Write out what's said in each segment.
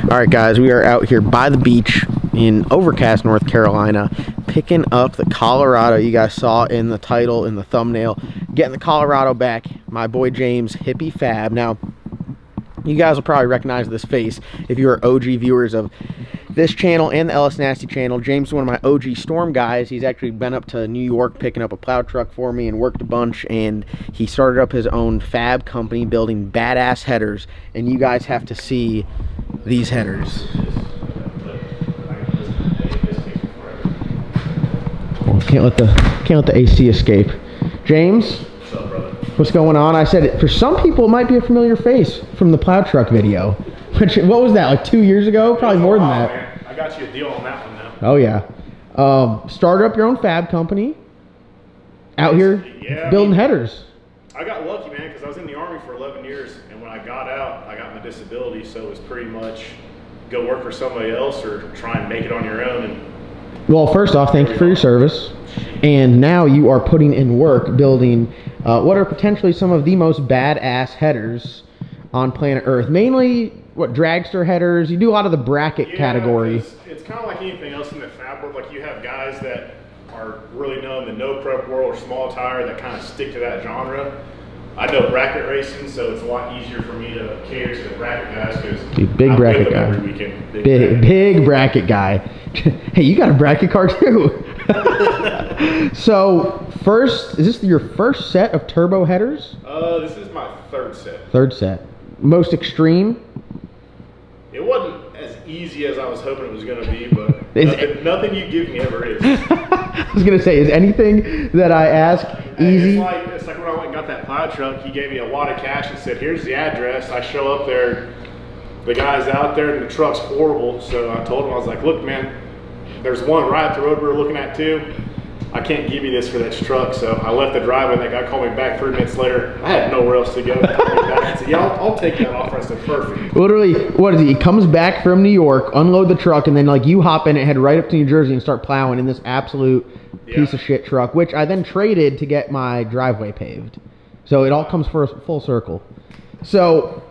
All right, guys, we are out here by the beach in Overcast, North Carolina, picking up the Colorado. You guys saw in the title, in the thumbnail, getting the Colorado back. My boy James, Hippie Fab. Now, you guys will probably recognize this face if you are OG viewers of this channel and the LS Nasty channel. James is one of my OG Storm guys. He's actually been up to New York picking up a plow truck for me and worked a bunch, and he started up his own fab company building badass headers, and you guys have to see these headers. Oh, can't let the AC escape. James, what's up, brother? What's going on? I said for some people it might be a familiar face from the plow truck video. Which, what was that, like 2 years ago? Probably more than that. Man. I got you a deal on that one now. Oh yeah. Started up your own fab company. Out here building headers. I got lucky, man, because I was in the Army for 11 years, and when I got out, I got my disability, so it was pretty much go work for somebody else or try and make it on your own. And well, first off, thank you for your service. And now you are putting in work building what are potentially some of the most badass headers on planet Earth. Mainly, what, dragster headers? You do a lot of the bracket category. It's kind of like anything else in the fab world. Like, you have guys that are really known in the no prep world or small tire that kind of stick to that genre. I know bracket racing, so it's a lot easier for me to cater to the bracket guys because big bracket guy. Every weekend. Big bracket guy. Hey, you got a bracket car too. So first, is this your first set of turbo headers? This is my third set. Third set. Most extreme? It wasn't as easy as I was hoping it was going to be, but nothing you give me ever is. I was going to say, is anything that I ask easy? It's like when I went and got that plow truck, he gave me a wad of cash and said, here's the address. I show up there, the guy's out there and the truck's horrible. So I told him, I was like, look, man, there's one right up the road we were looking at too. I can't give you this for this truck. So I left the driveway and that guy called me back 3 minutes later. I had nowhere else to go. I said, yeah, I'll take that offer. I said, perfect. Literally, what is he? He comes back from New York, unload the truck, and then like you hop in it, head right up to New Jersey and start plowing in this absolute piece of shit truck, which I then traded to get my driveway paved. So it all comes full circle. So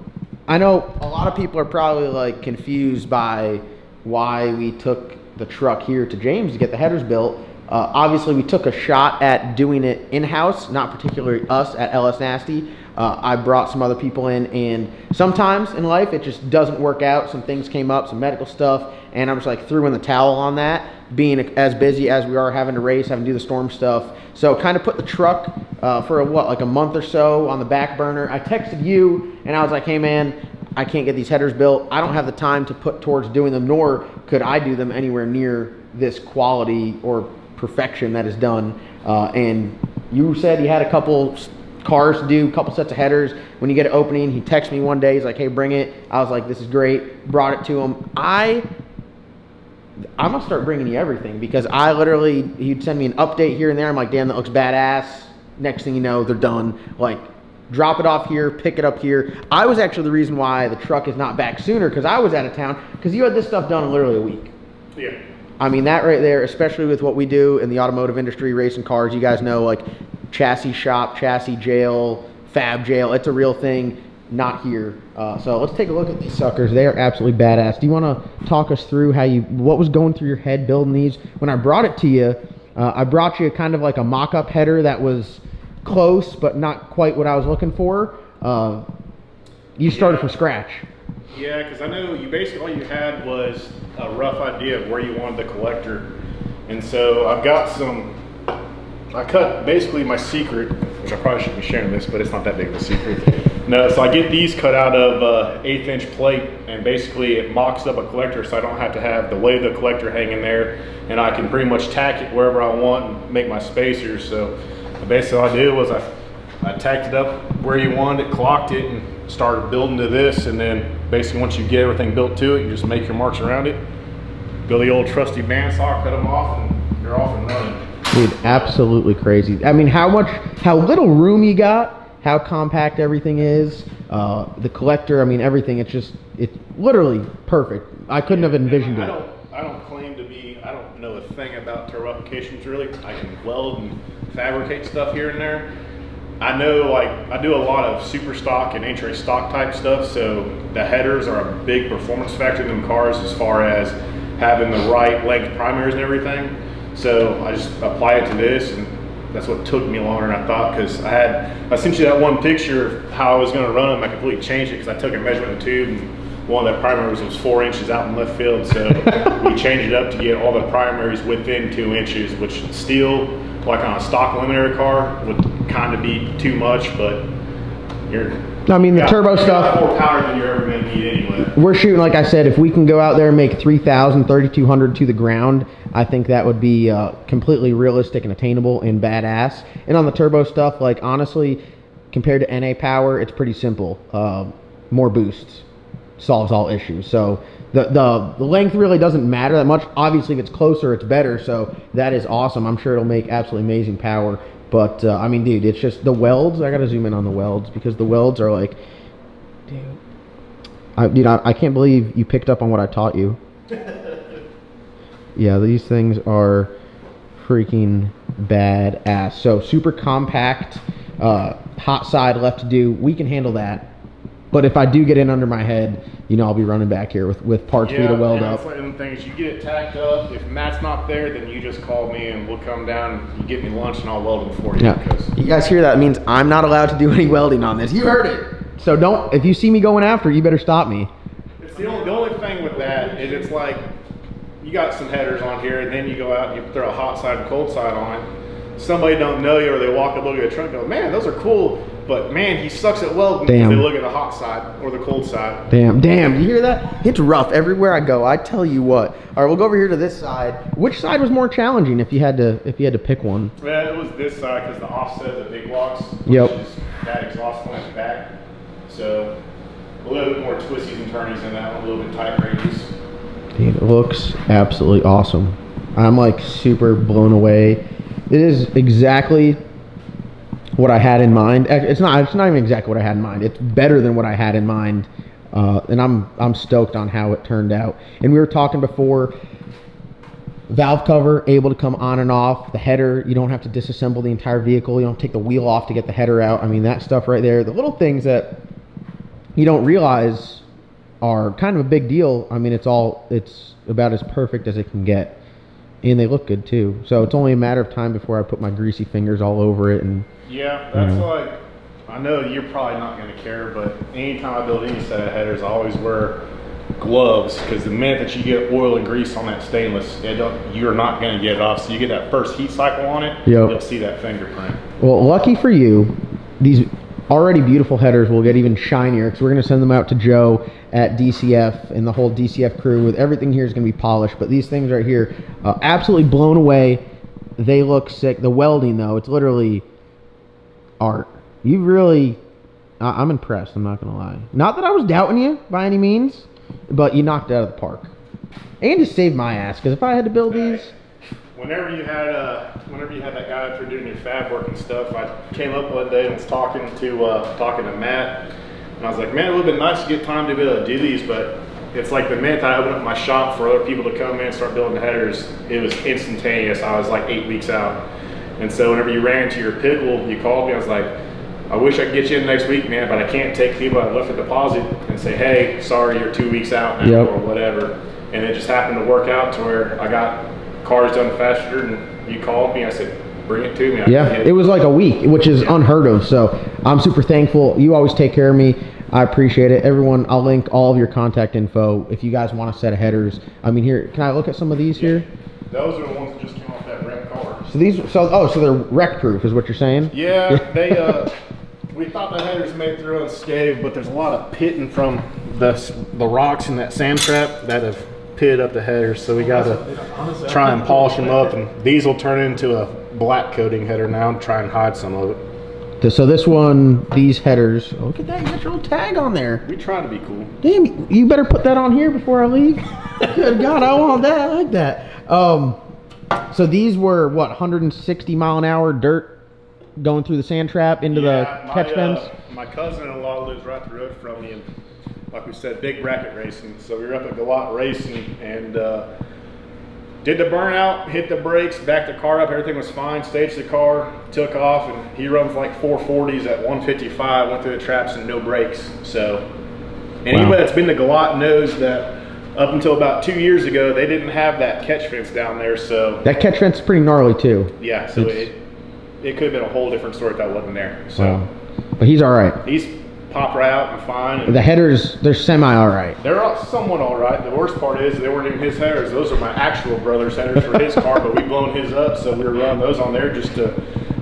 I know a lot of people are probably like confused by why we took the truck here to James to get the headers built. Obviously, we took a shot at doing it in-house, not particularly us at LS Nasty. I brought some other people in, and sometimes in life it just doesn't work out. Some things came up, some medical stuff, and I was like threw in the towel on that, being as busy as we are, having to race, having to do the Storm stuff. So kind of put the truck for like a month or so on the back burner. I texted you, and I was like, hey man, I can't get these headers built. I don't have the time to put towards doing them, nor could I do them anywhere near this quality or perfection that is done. And you said you had a couple cars to do, a couple sets of headers. When you get an opening, he texted me one day. He's like, hey, bring it. I was like, this is great. Brought it to him. I'm gonna start bringing you everything, because I literally, he'd send me an update here and there. I'm like, damn, that looks badass. Next thing you know, they're done. Like, drop it off here, pick it up here. I was actually the reason why the truck is not back sooner, because I was out of town, because you had this stuff done in literally a week. Yeah. I mean, that right there, especially with what we do in the automotive industry, racing cars, you guys know, like, chassis shop, chassis jail, fab jail, it's a real thing. Not here. So let's take a look at these suckers. They are absolutely badass. Do you want to talk us through what was going through your head building these? When I brought it to you, I brought you kind of like a mock-up header that was close, but not quite what I was looking for. You started from scratch. Yeah, because I know you basically, all you had was a rough idea of where you wanted the collector. And so I've got I cut basically my secret, which I probably shouldn't be sharing this, but it's not that big of a secret. No, so I get these cut out of 1/8 inch plate, and basically it mocks up a collector, so I don't have to have the weight of the collector hanging there, and I can pretty much tack it wherever I want and make my spacers. So basically all I did was I tacked it up where you wanted it, clocked it, and started building to this. And then basically once you get everything built to it, you just make your marks around it, go the old trusty bandsaw, cut them off, and you're off and running. Dude, absolutely crazy. I mean, how little room you got, how compact everything is, the collector, I mean, everything, it's literally perfect. I couldn't have envisioned it. I don't claim to be, I don't know a thing about turbo applications really. I can weld and fabricate stuff here and there, I know, like, I do a lot of super stock and entry stock type stuff, so the headers are a big performance factor in them cars as far as having the right length primaries and everything. So I just apply it to this, and that's what took me longer than I thought, because I sent you that one picture of how I was going to run them. I completely changed it because I took a measurement of the tube, and one of the primaries was 4 inches out in left field, so we changed it up to get all the primaries within 2 inches, which still, like on a stock eliminator car, would kind of be too much, but I mean, the turbo stuff, more power than you're ever going to need anyway. We're shooting, like I said, if we can go out there and make 3,000, 3,200 to the ground, I think that would be completely realistic and attainable and badass. And on the turbo stuff, like, honestly, compared to NA power, it's pretty simple. More boosts solves all issues. So the length really doesn't matter that much. Obviously, if it's closer, it's better. So that is awesome. I'm sure it'll make absolutely amazing power. But, I mean, dude, it's just the welds. I got to zoom in on the welds because the welds are like, dude, I can't believe you picked up on what I taught you. Yeah, these things are freaking badass. So super compact, hot side left to do. We can handle that. But if I do get in under my head, you know, I'll be running back here with parts for you to weld up. Yeah, the thing is, you get it tacked up. If Matt's not there, then you just call me and we'll come down and you get me lunch and I'll weld them for you. Yeah. You guys hear that? It means I'm not allowed to do any welding on this. You heard it. So don't, if you see me going after, you better stop me. It's the only thing with that is it's like, you got some headers on here and then you go out and you throw a hot side and cold side on it. Somebody don't know you or they walk up, look at the trunk and go, man, those are cool. But man, he sucks at welding because they look at the hot side or the cold side. Damn, you hear that? It's rough everywhere I go. I tell you what. All right, we'll go over here to this side. Which side was more challenging if you had to pick one? Yeah, it was this side because the offset of the big blocks, yep, which is that exhaust on the back. So a little bit more twisties and turnies in that one, a little bit tight ranges. Dude, it looks absolutely awesome. I'm like super blown away. It is exactly what I had in mind. It's not even exactly what I had in mind. It's better than what I had in mind, and I'm stoked on how it turned out. And we were talking before, valve cover able to come on and off. The header, you don't have to disassemble the entire vehicle. You don't take the wheel off to get the header out. I mean, that stuff right there, the little things that you don't realize are kind of a big deal. I mean, it's about as perfect as it can get, and they look good too. So it's only a matter of time before I put my greasy fingers all over it. And yeah, that's like, I know you're probably not going to care, but anytime I build any set of headers, I always wear gloves, because the minute that you get oil and grease on that stainless, you're not going to get it off. So you get that first heat cycle on it, you'll see that fingerprint. Well, lucky for you, these already beautiful headers will get even shinier, because we're going to send them out to Joe at DCF, and the whole DCF crew with everything here is going to be polished. But these things right here, absolutely blown away. They look sick. The welding, though, it's literally art. You really, I'm impressed, I'm not going to lie. Not that I was doubting you by any means, but you knocked it out of the park. And you saved my ass, because if I had to build these... Whenever you had that guy up there doing your fab work and stuff, I came up one day and was talking to Matt, and I was like, man, it would have been nice to get time to be able to do these, but it's like the minute I opened up my shop for other people to come in and start building the headers, it was instantaneous. I was like 8 weeks out. And so whenever you ran into your pickle, you called me, I was like, I wish I could get you in next week, man, but I can't take people that left a deposit and say, hey, sorry, you're 2 weeks out now, or whatever. And it just happened to work out to where I got cars done faster, and you called me, I said, bring it to me. Yeah, it was like a week, which is unheard of. So I'm super thankful. You always take care of me. I appreciate it. Everyone, I'll link all of your contact info if you guys want a set of headers. I mean, here, can I look at some of these here? Those are the ones that just came off that wreck car. So these, so they're wreck proof is what you're saying? Yeah, they, we thought the headers made through unscathed, but there's a lot of pitting from the rocks in that sand trap that have pitted up the headers, so we got to try and polish them up, and these will turn into a black coating header now and try and hide some of it. So this one, these headers, oh, look at that, you got your little tag on there. We try to be cool. Damn, you better put that on here before I leave. Good God, I want that, I like that. So these were, what, 160 mile an hour dirt going through the sand trap into the catch fence? My cousin-in-law lives right the road from me, and like we said, big bracket racing. So we were up at Galat Racing, and did the burnout, hit the brakes, backed the car up, everything was fine, staged the car, took off, and he runs like 440s at 155, went through the traps and no brakes. So, and anybody that's been to Gallatin knows that up until about 2 years ago, they didn't have that catch fence down there. So that catch fence is pretty gnarly too. Yeah, so it could have been a whole different story if that wasn't there. So, but he's all right. He's popped right out and fine. And the headers, they're semi all right. They're somewhat all right. The worst part is they weren't even his headers. Those are my actual brother's headers for his car, but we've blown his up, so we were running those on there just to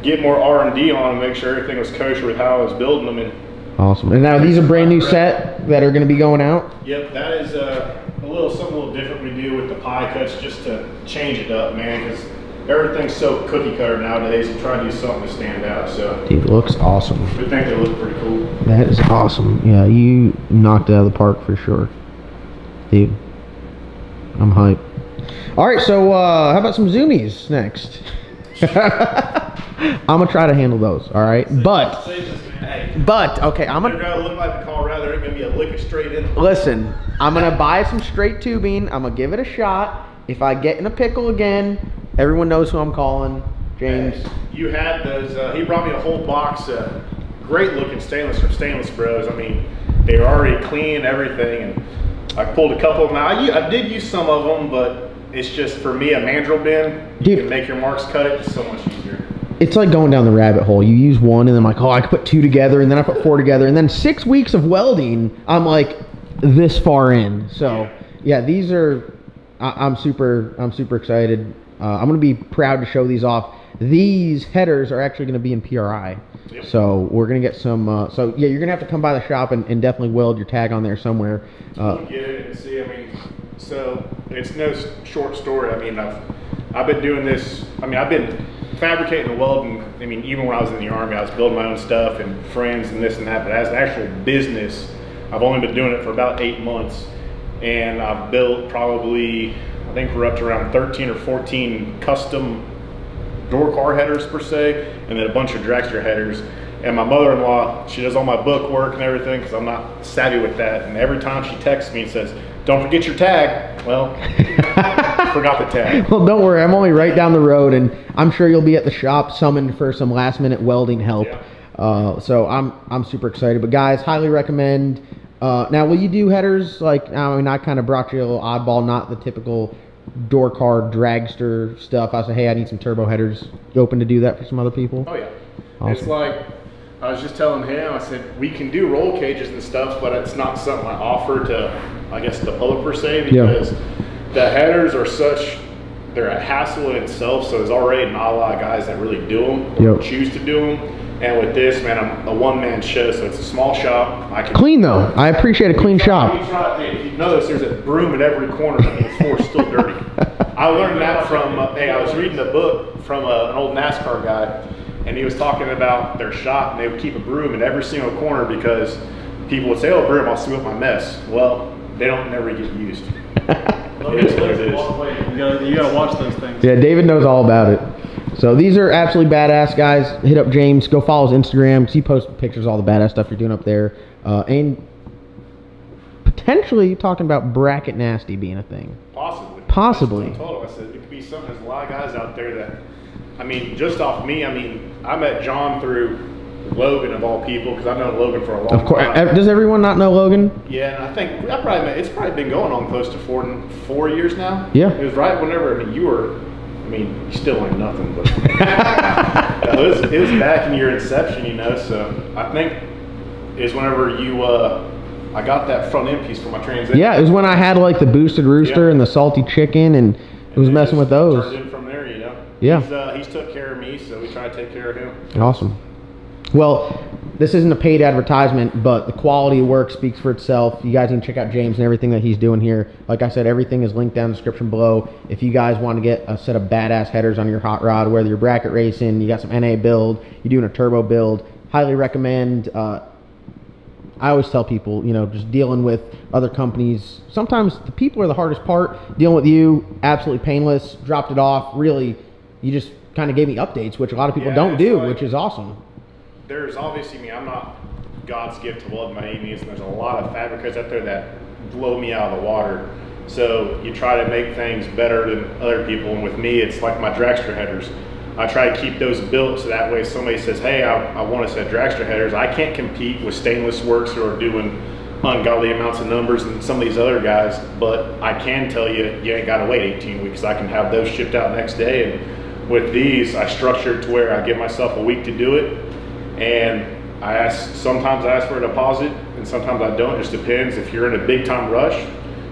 get more R&D on and make sure everything was kosher with how I was building them. And awesome. And now these are brand new set that are going to be going out? Yep, that is something a little different we do with the pie cuts just to change it up, man, because everything's so cookie cutter nowadays. You try to do something to stand out. So dude, looks awesome. I think they look pretty cool. That is awesome. Yeah, you knocked it out of the park for sure, dude. I'm hyped. All right, so how about some zoomies next? I'm gonna try to handle those. All right, but okay, I'm gonna. They're gonna look like the Colorado. They're gonna be a lick straight in. Listen, I'm gonna buy some straight tubing. I'm gonna give it a shot. If I get in a pickle again, everyone knows who I'm calling. James. You had those. He brought me a whole box of great looking stainless from Stainless Bros. I mean, they were already clean and everything, and I pulled a couple of them out. I did use some of them, but it's just for me a mandrel bin. You can make your marks, cut it. It's so much easier. It's like going down the rabbit hole. You use one, and then I'm like, oh, I could put 2 together, and then I put 4 together, and then 6 weeks of welding, I'm like this far in. So yeah, these are. I'm super excited. I'm gonna be proud to show these off. These headers are actually gonna be in PRI. Yep. So we're gonna get some. So yeah, you're gonna have to come by the shop and definitely weld your tag on there somewhere. Get it and see. I mean, so it's no short story. I mean, I've been doing this. I mean, I've been fabricating and welding. I mean, even when I was in the Army, I was building my own stuff and friends and this and that. But as an actual business, I've only been doing it for about 8 months. And I've built probably, I think we're up to around 13 or 14 custom door car headers per se, and then a bunch of dragster headers. And my mother-in-law, she does all my book work and everything because I'm not savvy with that. And every time she texts me and says, don't forget your tag. Well, forgot the tag. Well, don't worry. I'm only right down the road, and I'm sure you'll be at the shop summoned for some last-minute welding help. Yeah. So I'm super excited. But guys, highly recommend. Now, will you do headers? Like, I mean, I kind of brought you a little oddball, not the typical door car dragster stuff. I said, hey, I need some turbo headers. You open to do that for some other people? Oh, yeah. Awesome. It's like, I was just telling him, I said, we can do roll cages and stuff, but it's not something I offer to, I guess, the public per se, because the headers are such, they're a hassle in itself, so there's already not a lot of guys that really do them, or choose to do them. And with this, man, I'm a one-man show, so it's a small shop. I can clean, though. I appreciate a clean shop. If you notice, there's a broom at every corner, and the floor's still dirty. I learned that from, hey, I was reading a book from an old NASCAR guy, and he was talking about their shop, and they would keep a broom in every single corner because people would say, oh, broom, I'll sweep my mess. Well, they don't never get used. It is what it is. You gotta watch those things. Yeah, David knows all about it. So these are absolutely badass, guys. Hit up James. Go follow his Instagram because he posts pictures of all the badass stuff you're doing up there. And potentially talking about bracket nasty being a thing. Possibly. I told him, I said, it could be something. There's a lot of guys out there that, I mean, just off me, I mean, I met John through Logan of all people, because I've known Logan for a long time. Of course. Does everyone not know Logan? Yeah, and I think it's probably been going on close to four years now. Yeah. It was right whenever, I mean, you still ain't nothing, but it was back in your inception, you know, so I think is whenever I got that front end piece for my Trans Am. Yeah, it was when I had like the boosted rooster and the salty chicken, and it was messing with those. Turned in from there, you know. Yeah. He's took care of me, so we try to take care of him. Awesome. Well, this isn't a paid advertisement, but the quality of work speaks for itself. You guys can check out James and everything that he's doing here. Like I said, everything is linked down in the description below. If you guys want to get a set of badass headers on your hot rod, whether you're bracket racing, you got some NA build, you're doing a turbo build, highly recommend. I always tell people, you know, just dealing with other companies, sometimes the people are the hardest part. Dealing with you, absolutely painless, dropped it off. Really, you just kind of gave me updates, which a lot of people don't do, which is awesome. There's obviously, I'm not God's gift to weld by any means, and there's a lot of fabricators out there that blow me out of the water. So you try to make things better than other people. And with me, it's like my dragster headers. I try to keep those built so that way if somebody says, hey, I want to set dragster headers, I can't compete with Stainless Works who are doing ungodly amounts of numbers and some of these other guys, but I can tell you, you ain't got to wait 18 weeks. I can have those shipped out next day. And with these, I structure it to where I give myself a week to do it. And sometimes I ask for a deposit and sometimes I don't. It just depends. If you're in a big time rush,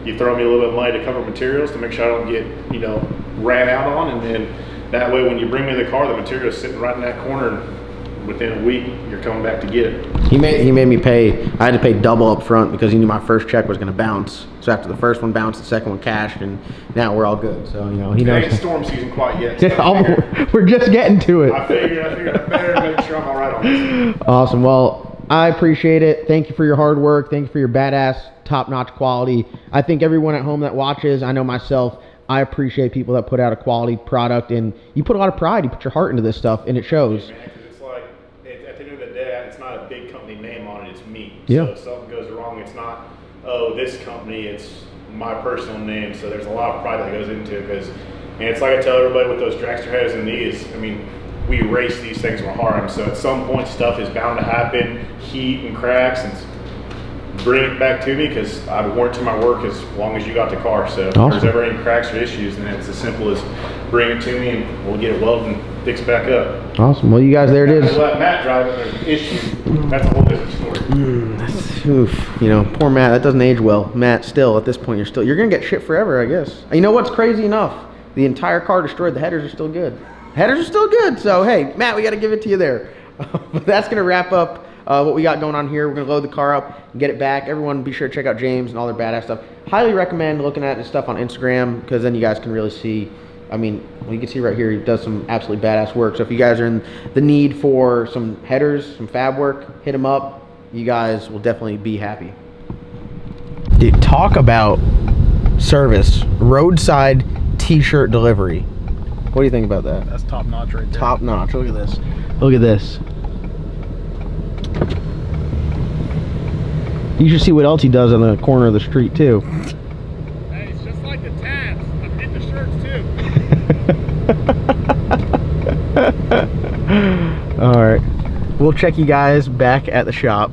you throw me a little bit of money to cover materials to make sure I don't get, you know, ran out on. And then that way when you bring me the car, the material is sitting right in that corner. And within a week, you're coming back to get it. He made me pay. I had to pay double up front because he knew my first check was going to bounce. So after the first one bounced, the second one cashed, and now we're all good. So, you know, he knows. It ain't storm season quite yet. So Yeah, we're just getting to it. I figured I better make sure I'm all right on this. Awesome. Well, I appreciate it. Thank you for your hard work. Thank you for your badass, top-notch quality. I think everyone at home that watches, I know myself, I appreciate people that put out a quality product, and you put a lot of pride. You put your heart into this stuff, and it shows. Yeah, man, 'cause it's like, at the end of the day, it's not a big company name on it, it's me. Yeah. So if something goes wrong, it's not, oh, this company, it's my personal name. So there's a lot of pride that goes into it, because, and it's like I tell everybody with those dragster heads and these, I mean, we race these things with harm. So at some point, stuff is bound to happen, heat and cracks, and bring it back to me, because I warranty my work as long as you got the car. So if there's ever any cracks or issues, then it's as simple as bring it to me and we'll get it welded and fixed back up. Awesome. Well, you guys, there it is. Let Matt drive it, there's an issue. That's a whole different story. Oof, you know, poor Matt. That doesn't age well. Matt, still at this point, you're gonna get shit forever, I guess. You know what's crazy enough? The entire car destroyed. The headers are still good. Headers are still good. So hey, Matt, we got to give it to you there. But that's gonna wrap up what we got going on here. We're gonna load the car up and get it back. Everyone, be sure to check out James and all their badass stuff. Highly recommend looking at his stuff on Instagram, because then you guys can really see. I mean, well, you can see right here, he does some absolutely badass work. So if you guys are in the need for some headers, some fab work, hit him up. You guys will definitely be happy. Dude, talk about service. Roadside t-shirt delivery. What do you think about that? That's top notch right there. Top notch. Look at this. Look at this. You should see what else he does on the corner of the street too. Hey, it's just like the tabs. I'm getting the shirts too. All right. We'll check you guys back at the shop.